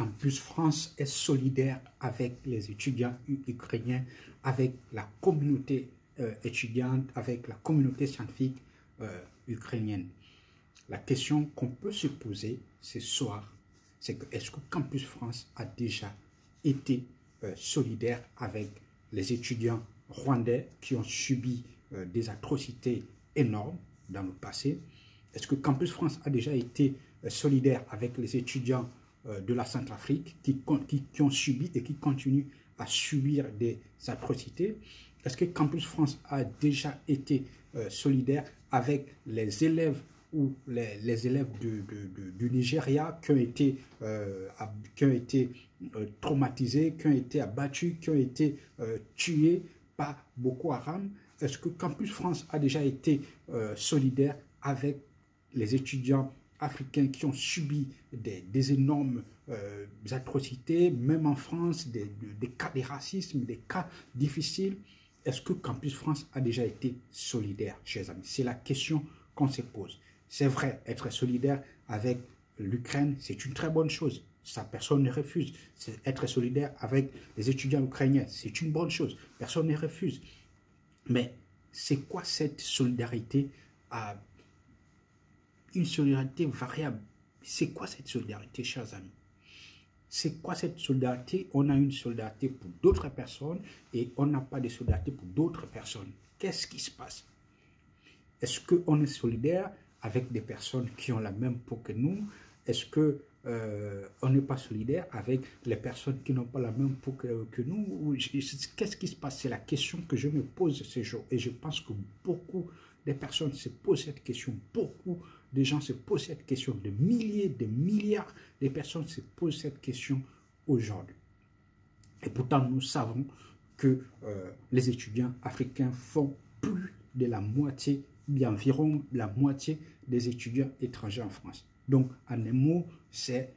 Campus France est solidaire avec les étudiants ukrainiens, avec la communauté étudiante, avec la communauté scientifique ukrainienne. La question qu'on peut se poser ce soir, c'est que est-ce que Campus France a déjà été solidaire avec les étudiants rwandais qui ont subi des atrocités énormes dans le passé? Est-ce que Campus France a déjà été solidaire avec les étudiants de la Centrafrique qui ont subi et qui continuent à subir des atrocités? Est-ce que Campus France a déjà été solidaire avec les élèves ou les élèves du Nigeria qui ont été traumatisés, qui ont été abattus, qui ont été tués par Boko Haram? Est-ce que Campus France a déjà été solidaire avec les étudiants africains qui ont subi des énormes atrocités, même en France, des cas de racisme, des cas difficiles? Est-ce que Campus France a déjà été solidaire, chers amis? C'est la question qu'on se pose. C'est vrai, être solidaire avec l'Ukraine, c'est une très bonne chose. Ça, personne ne refuse. Être solidaire avec les étudiants ukrainiens, c'est une bonne chose. Personne ne refuse. Mais c'est quoi cette solidarité? Une solidarité variable. C'est quoi cette solidarité, chers amis? C'est quoi cette solidarité? On a une solidarité pour d'autres personnes et on n'a pas de solidarité pour d'autres personnes. Qu'est-ce qui se passe? Est-ce qu'on est solidaire avec des personnes qui ont la même peau que nous? Est-ce qu'on n'est pas solidaire avec les personnes qui n'ont pas la même peau que nous? Qu'est-ce qui se passe? C'est la question que je me pose ces jours. Et je pense que beaucoup de personnes se posent cette question. Beaucoup de gens se posent cette question. Des milliers, des milliards de personnes se posent cette question aujourd'hui. Et pourtant, nous savons que les étudiants africains font plus de la moitié, environ la moitié des étudiants étrangers en France. Donc, en un mot, c'est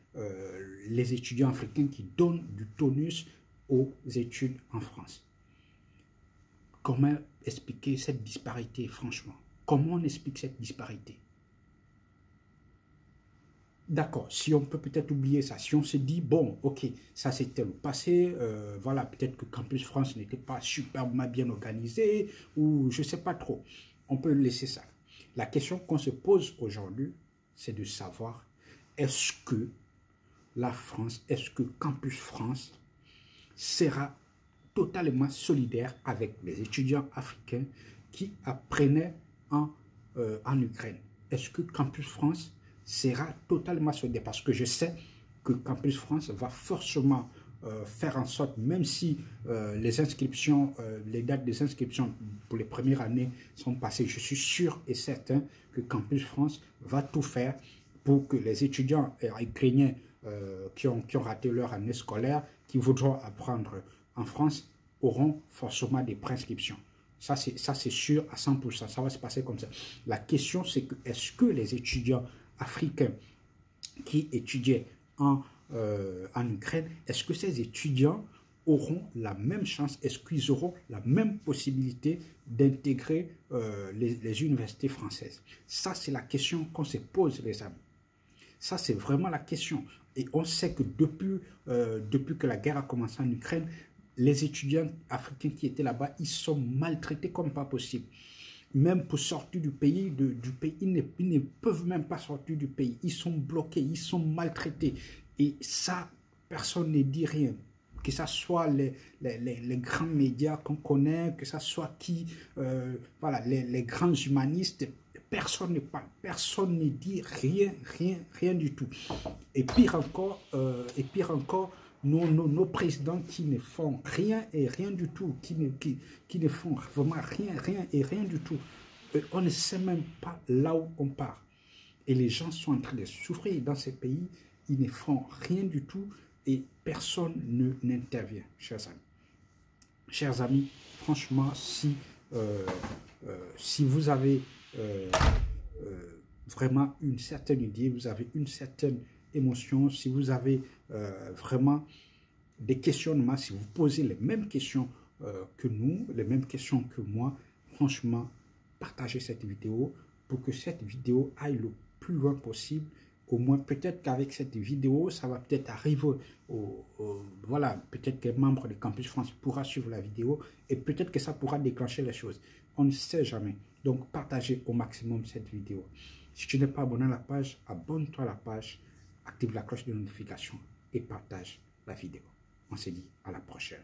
les étudiants africains qui donnent du tonus aux études en France. Comment expliquer cette disparité, franchement? Comment on explique cette disparité? D'accord, si on peut peut-être oublier ça, si on se dit, bon, ok, ça c'était le passé, voilà, peut-être que Campus France n'était pas superbement bien organisé, ou je ne sais pas trop, on peut laisser ça. La question qu'on se pose aujourd'hui, c'est de savoir, est-ce que la France, est-ce que Campus France sera totalement solidaire avec les étudiants africains qui apprenaient en Ukraine? Est-ce que Campus France sera totalement solidaire? Parce que je sais que Campus France va forcément faire en sorte, même si les inscriptions, les dates des inscriptions pour les premières années sont passées, je suis sûr et certain que Campus France va tout faire pour que les étudiants ukrainiens qui ont raté leur année scolaire, qui voudront apprendre en France, auront forcément des préinscriptions. Ça, c'est sûr à 100%. Ça va se passer comme ça. La question, c'est que est-ce que les étudiants africains qui étudiaient en Ukraine, est-ce que ces étudiants auront la même chance? Est-ce qu'ils auront la même possibilité d'intégrer les universités françaises? Ça, c'est la question qu'on se pose, les amis. Ça, c'est vraiment la question. Et on sait que depuis que la guerre a commencé en Ukraine, les étudiants africains qui étaient là-bas, ils sont maltraités comme pas possible. Même pour sortir du pays, ils ne peuvent même pas sortir du pays. Ils sont bloqués, ils sont maltraités. Et ça, personne ne dit rien. Que ce soit les grands médias qu'on connaît, que ce soit voilà, les grands humanistes, personne ne parle, personne ne dit rien du tout. Et pire encore, nos présidents qui ne font rien et rien du tout, qui ne font vraiment rien et rien du tout. On ne sait même pas là où on part. Et les gens sont en train de souffrir dans ces pays, ils ne font rien du tout et personne n'intervient, chers amis. Chers amis, franchement, si vous avez vraiment une certaine idée, vous avez une certaine émotion, si vous avez vraiment des questionnements, si vous posez les mêmes questions que nous, les mêmes questions que moi, franchement, partagez cette vidéo pour que cette vidéo aille le plus loin possible Au moins, peut-être qu'avec cette vidéo, ça va peut-être arriver voilà, peut-être que membre de Campus France pourra suivre la vidéo et peut-être que ça pourra déclencher les choses. On ne sait jamais. Donc, partagez au maximum cette vidéo. Si tu n'es pas abonné à la page, abonne-toi à la page, active la cloche de notification et partage la vidéo. On se dit à la prochaine.